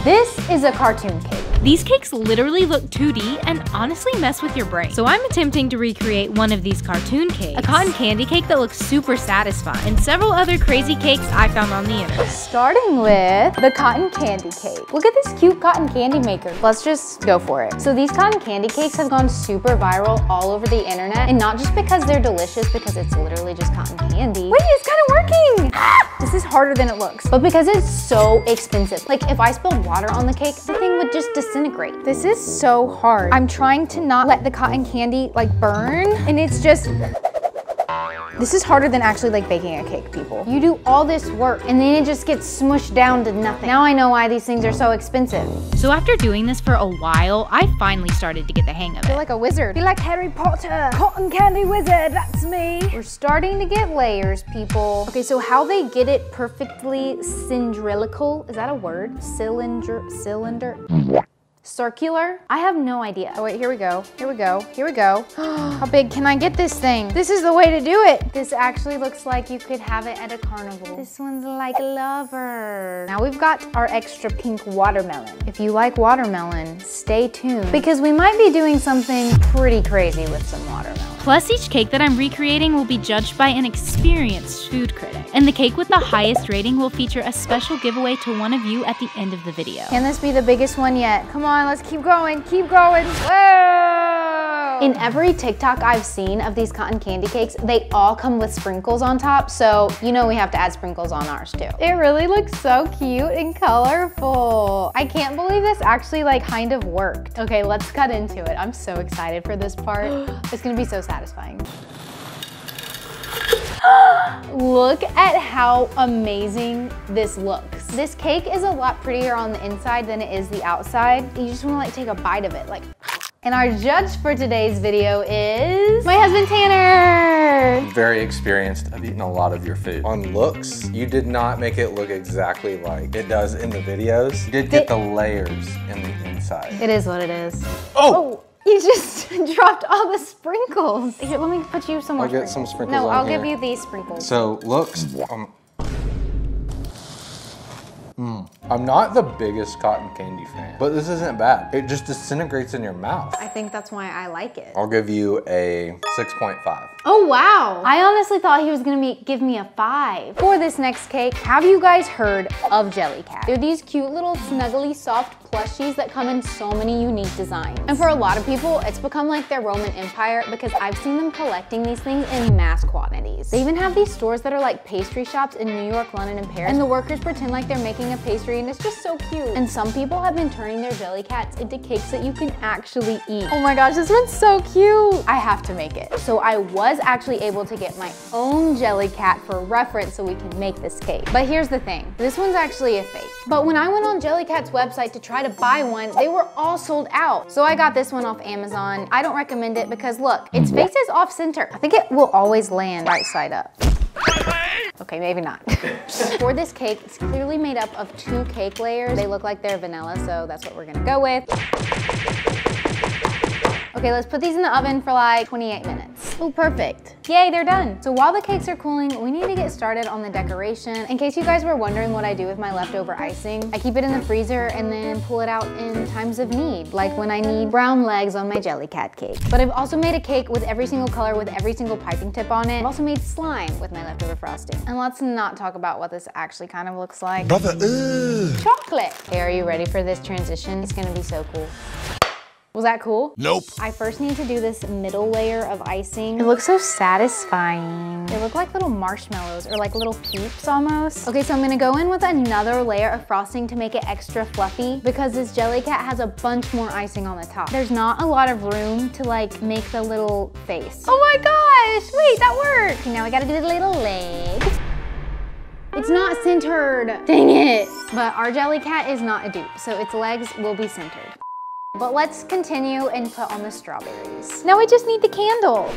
This is a cartoon cake. These cakes literally look 2D and honestly mess with your brain. So I'm attempting to recreate one of these cartoon cakes, a cotton candy cake that looks super satisfying, and several other crazy cakes I found on the internet. Starting with the cotton candy cake. Look at this cute cotton candy maker. Let's just go for it. So these cotton candy cakes have gone super viral all over the internet, and not just because they're delicious, because it's literally just cotton candy. Wait, it's kind of working! This is harder than it looks, but because it's so expensive. Like if I spilled water on the cake, the thing would just disintegrate. This is so hard. I'm trying to not let the cotton candy like burn, and it's just, this is harder than actually like baking a cake, people. You do all this work and then it just gets smushed down to nothing. Now I know why these things are so expensive. So after doing this for a while, I finally started to get the hang of it. You're like a wizard. You're like Harry Potter, cotton candy wizard, that's me. We're starting to get layers, people. Okay, so how they get it perfectly cylindrical, is that a word? Cylinder? Circular? I have no idea. Oh wait, here we go. Here we go. Here we go. How big can I get this thing? This is the way to do it. This actually looks like you could have it at a carnival. This one's like a lover. Now we've got our extra pink watermelon. If you like watermelon, stay tuned because we might be doing something pretty crazy with some watermelon. Plus, each cake that I'm recreating will be judged by an experienced food critic. And the cake with the highest rating will feature a special giveaway to one of you at the end of the video. Can this be the biggest one yet? Come on, let's keep going, keep going. Whoa! In every TikTok I've seen of these cotton candy cakes, they all come with sprinkles on top, so you know we have to add sprinkles on ours too. It really looks so cute and colorful. I can't believe this actually like kind of worked. Okay, let's cut into it. I'm so excited for this part. It's gonna be so satisfying. Look at how amazing this looks. This cake is a lot prettier on the inside than it is the outside. You just wanna like take a bite of it, like. And our judge for today's video is my husband, Tanner. I'm very experienced. I've eaten a lot of your food. On looks, you did not make it look exactly like it does in the videos. You did get the layers in the inside. It is what it is. Oh! You just dropped all the sprinkles. Here, let me put you some more I'll get some sprinkles No, on I'll here. give you these sprinkles. So looks, I'm not the biggest cotton candy fan, but this isn't bad. It just disintegrates in your mouth. I think that's why I like it. I'll give you a 6.5. Oh, wow. I honestly thought he was gonna give me a 5. For this next cake, have you guys heard of Jellycat? They're these cute little snuggly soft plushies that come in so many unique designs. And for a lot of people, it's become like their Roman Empire because I've seen them collecting these things in mass quantities. They even have these stores that are like pastry shops in New York, London, and Paris, and the workers pretend like they're making a pastry and it's just so cute. And some people have been turning their Jellycats into cakes that you can actually eat. Oh my gosh, this one's so cute. I have to make it. So I was actually able to get my own Jellycat for reference so we can make this cake. But here's the thing, this one's actually a fake. But when I went on Jellycat's website to try to buy one, they were all sold out. So I got this one off Amazon. I don't recommend it because look, its face is off center. I think it will always land right side up. Okay, maybe not. For this cake, it's clearly made up of 2 cake layers. They look like they're vanilla, so that's what we're gonna go with. Okay, let's put these in the oven for like 28 minutes. Oh, perfect. Yay, they're done. So while the cakes are cooling, we need to get started on the decoration. In case you guys were wondering what I do with my leftover icing, I keep it in the freezer and then pull it out in times of need, like when I need brown legs on my Jellycat cake. But I've also made a cake with every single color with every single piping tip on it. I've also made slime with my leftover frosting. And let's not talk about what this actually kind of looks like. Brother, ugh. Chocolate. Okay, are you ready for this transition? It's gonna be so cool. Was that cool? Nope. I first need to do this middle layer of icing. It looks so satisfying. They look like little marshmallows or like little peeps almost. Okay, so I'm gonna go in with another layer of frosting to make it extra fluffy because this Jellycat has a bunch more icing on the top. There's not a lot of room to like make the little face. Oh my gosh, wait, that worked. Okay, now I gotta do the little leg. It's not centered, dang it. But our Jellycat is not a dupe, so its legs will be centered. But let's continue and put on the strawberries. Now we just need the candle.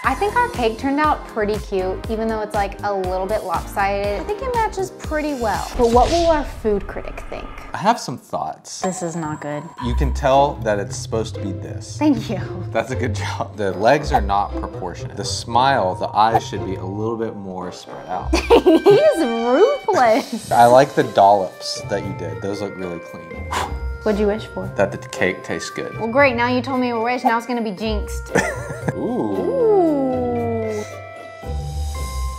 I I think our cake turned out pretty cute, even though it's like a little bit lopsided. I think it matches pretty well. But what will our food critic think? I have some thoughts. This is not good. You can tell that it's supposed to be this. Thank you. That's a good job. The legs are not proportionate. The smile, the eyes should be a little bit more spread out. He is ruthless. I like the dollops that you did. Those look really clean. What'd you wish for? That the cake tastes good. Well, great. Now you told me a wish. Now it's gonna be jinxed. Ooh. Ooh.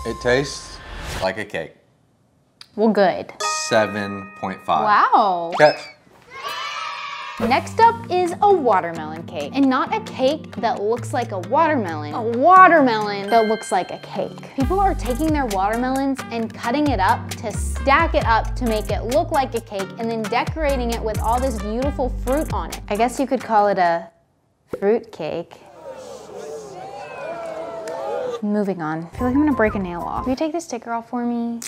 It tastes like a cake. Well, good. 7.5. Wow. Okay. Next up is a watermelon cake. And not a cake that looks like a watermelon that looks like a cake. People are taking their watermelons and cutting it up to stack it up to make it look like a cake and then decorating it with all this beautiful fruit on it. I guess you could call it a fruit cake. Moving on. I feel like I'm gonna break a nail off. Will you take this sticker off for me?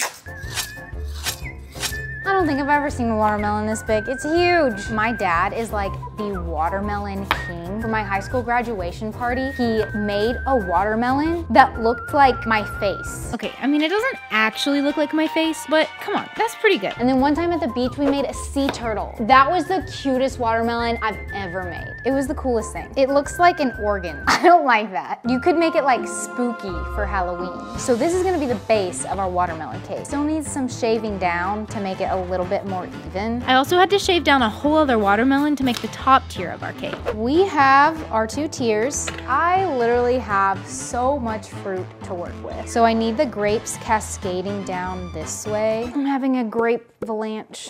I don't think I've ever seen a watermelon this big. It's huge. My dad is like the watermelon king. For my high school graduation party, he made a watermelon that looked like my face. Okay, I mean, it doesn't actually look like my face, but come on, that's pretty good. And then one time at the beach, we made a sea turtle. That was the cutest watermelon I've ever made. It was the coolest thing. It looks like an organ. I don't like that. You could make it like spooky for Halloween. So this is gonna be the base of our watermelon cake. Still needs some shaving down to make it a little bit more even. I also had to shave down a whole other watermelon to make the top tier of our cake. We have our 2 tiers. I literally have so much fruit to work with. So I need the grapes cascading down this way. I'm having a grape avalanche.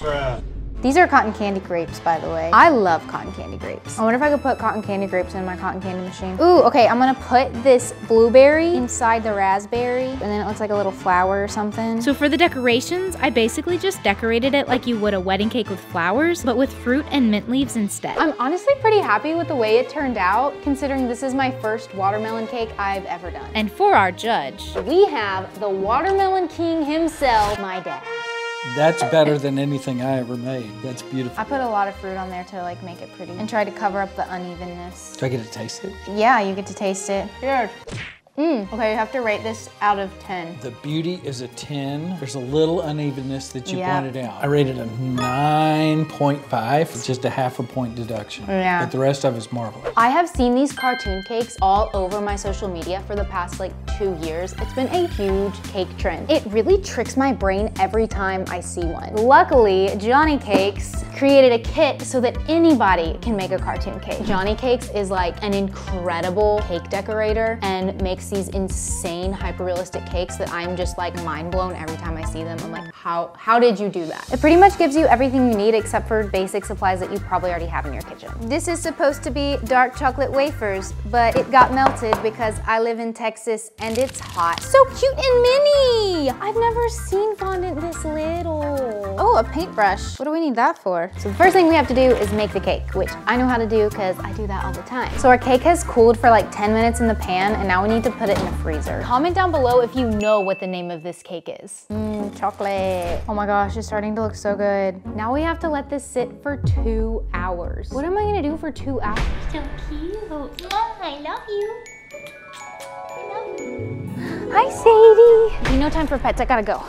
These are cotton candy grapes, by the way. I love cotton candy grapes. I wonder if I could put cotton candy grapes in my cotton candy machine. Ooh, okay, I'm gonna put this blueberry inside the raspberry, and then it looks like a little flower or something. So for the decorations, I basically just decorated it like you would a wedding cake with flowers, but with fruit and mint leaves instead. I'm honestly pretty happy with the way it turned out, considering this is my first watermelon cake I've ever done. And for our judge, We have the watermelon king himself, my dad. That's better than anything I ever made. That's beautiful. I put a lot of fruit on there to like make it pretty and try to cover up the unevenness. Do I get to taste it? Yeah, you get to taste it. Cheers. Okay, you have to rate this out of 10. The beauty is a 10. There's a little unevenness that you Yeah. pointed out. I rated a 9.5, just a half a point deduction. Yeah. But the rest of it's marvelous. I have seen these cartoon cakes all over my social media for the past like 2 years. It's been a huge cake trend. It really tricks my brain every time I see one. Luckily, Johnny Cakes created a kit so that anybody can make a cartoon cake. Johnny Cakes is like an incredible cake decorator and makes these insane hyper-realistic cakes that I'm just like mind blown every time I see them. I'm like, how did you do that? It pretty much gives you everything you need except for basic supplies that you probably already have in your kitchen. This is supposed to be dark chocolate wafers, but it got melted because I live in Texas and it's hot. So cute and mini! I've never seen fondant this little. Oh, a paintbrush. What do we need that for? So the first thing we have to do is make the cake, which I know how to do because I do that all the time. So our cake has cooled for like 10 minutes in the pan and now we need to put it in the freezer. Comment down below if you know what the name of this cake is. Chocolate. Oh my gosh, it's starting to look so good. Now we have to let this sit for 2 hours. What am I gonna do for 2 hours? So cute. Mom, I love you. I love you. Hi, Sadie. No time for pets, I gotta go.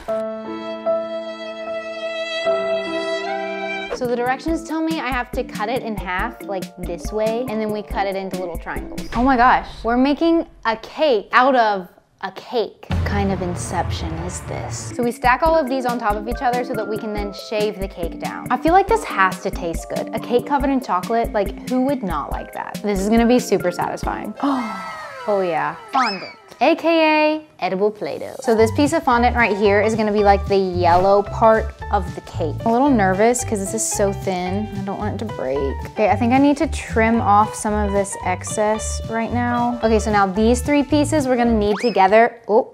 So the directions tell me I have to cut it in half, like this way, and then we cut it into little triangles. Oh my gosh, we're making a cake out of a cake. What kind of inception is this? So we stack all of these on top of each other so that we can then shave the cake down. I feel like this has to taste good. A cake covered in chocolate, like who would not like that? This is gonna be super satisfying. Oh yeah, fondant. AKA edible Play-Doh. So this piece of fondant right here is gonna be like the yellow part of the cake. I'm a little nervous because this is so thin. I don't want it to break. Okay, I think I need to trim off some of this excess right now. Okay, so now these 3 pieces we're gonna knead together. Oh,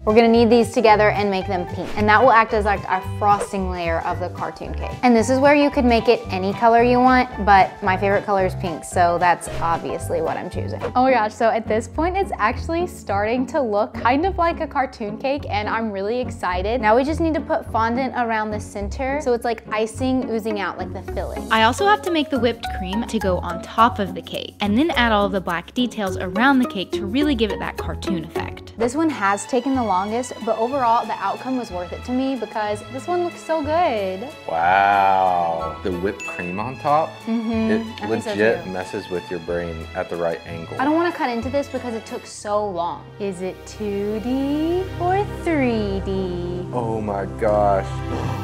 We're gonna knead these together and make them pink. And that will act as like our frosting layer of the cartoon cake. And this is where you could make it any color you want, but my favorite color is pink, so that's obviously what I'm choosing. Oh my gosh, so at this point, it's actually starting to look kind of like a cartoon cake, and I'm really excited. Now we just need to put fondant around the center, so it's like icing oozing out like the filling. I also have to make the whipped cream to go on top of the cake, and then add all of the black details around the cake to really give it that cartoon effect. This one has taken the longest, but overall the outcome was worth it to me because this one looks so good. Wow. The whipped cream on top, it I think so legit too. messes with your brain at the right angle. I don't want to cut into this because it took so long. Is it 2D or 3D? Oh my gosh,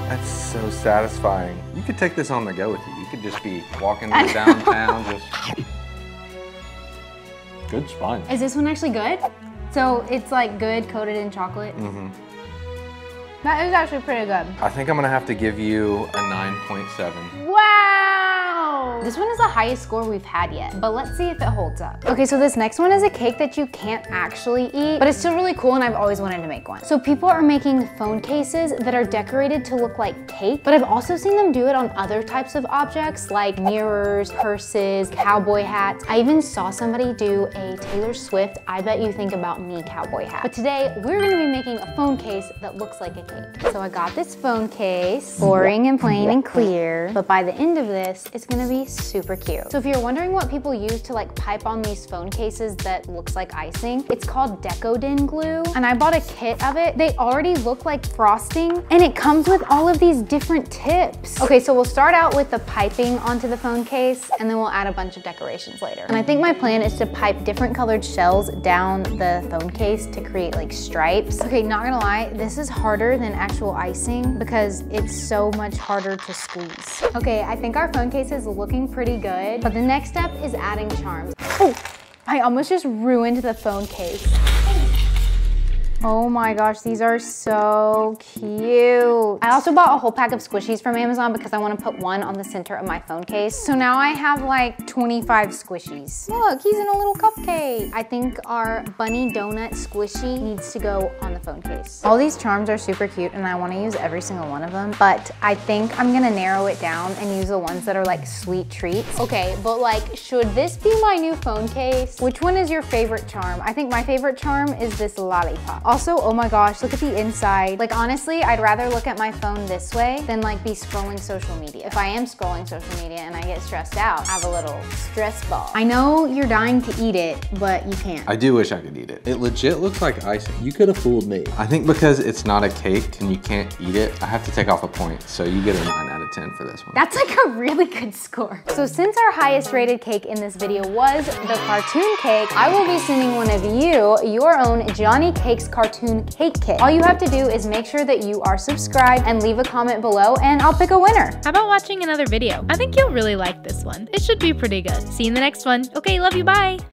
that's so satisfying. You could take this on the go with you. You could just be walking downtown, just... Good sponge. Is this one actually good? So it's like good coated in chocolate? That is actually pretty good. I think I'm gonna have to give you a 9.7. Wow! This one is the highest score we've had yet, but let's see if it holds up. Okay, so this next one is a cake that you can't actually eat, but it's still really cool and I've always wanted to make one. So people are making phone cases that are decorated to look like cake, but I've also seen them do it on other types of objects like mirrors, purses, cowboy hats. I even saw somebody do a Taylor Swift I Bet You Think About Me cowboy hat. But today, we're gonna be making a phone case that looks like a cake. So I got this phone case, boring and plain and clear, but by the end of this, it's gonna be super cute. So if you're wondering what people use to like pipe on these phone cases that looks like icing, it's called Decodin glue, and I bought a kit of it. They already look like frosting, and it comes with all of these different tips. Okay, so we'll start out with the piping onto the phone case, and then we'll add a bunch of decorations later. And I think my plan is to pipe different colored shells down the phone case to create like stripes. Okay, not gonna lie, this is harder than actual icing because it's so much harder to squeeze. Okay, I think our phone case is looking pretty good, but the next step is adding charms. Oh, I almost just ruined the phone case. Oh my gosh, these are so cute. I also bought a whole pack of squishies from Amazon because I want to put one on the center of my phone case. So now I have like 25 squishies. Look, he's in a little cupcake. I think our bunny donut squishy needs to go on the phone case. All these charms are super cute and I want to use every single one of them, but I think I'm gonna narrow it down and use the ones that are like sweet treats. Okay, but like, should this be my new phone case? Which one is your favorite charm? I think my favorite charm is this lollipop. Also, oh my gosh, look at the inside. Like honestly, I'd rather look at my phone this way than like be scrolling social media. If I am scrolling social media and I get stressed out, I have a little stress ball. I know you're dying to eat it, but you can't. I do wish I could eat it. It legit looks like icing. You could have fooled me. I think because it's not a cake and you can't eat it, I have to take off a point. So you get a 9 out of 10 for this one. That's like a really good score. So since our highest rated cake in this video was the cartoon cake, I will be sending one of you your own Johnny Cakes cartoon cake kit. All you have to do is make sure that you are subscribed and leave a comment below and I'll pick a winner. How about watching another video? I think you'll really like this one. It should be pretty good. See you in the next one. Okay, love you, bye.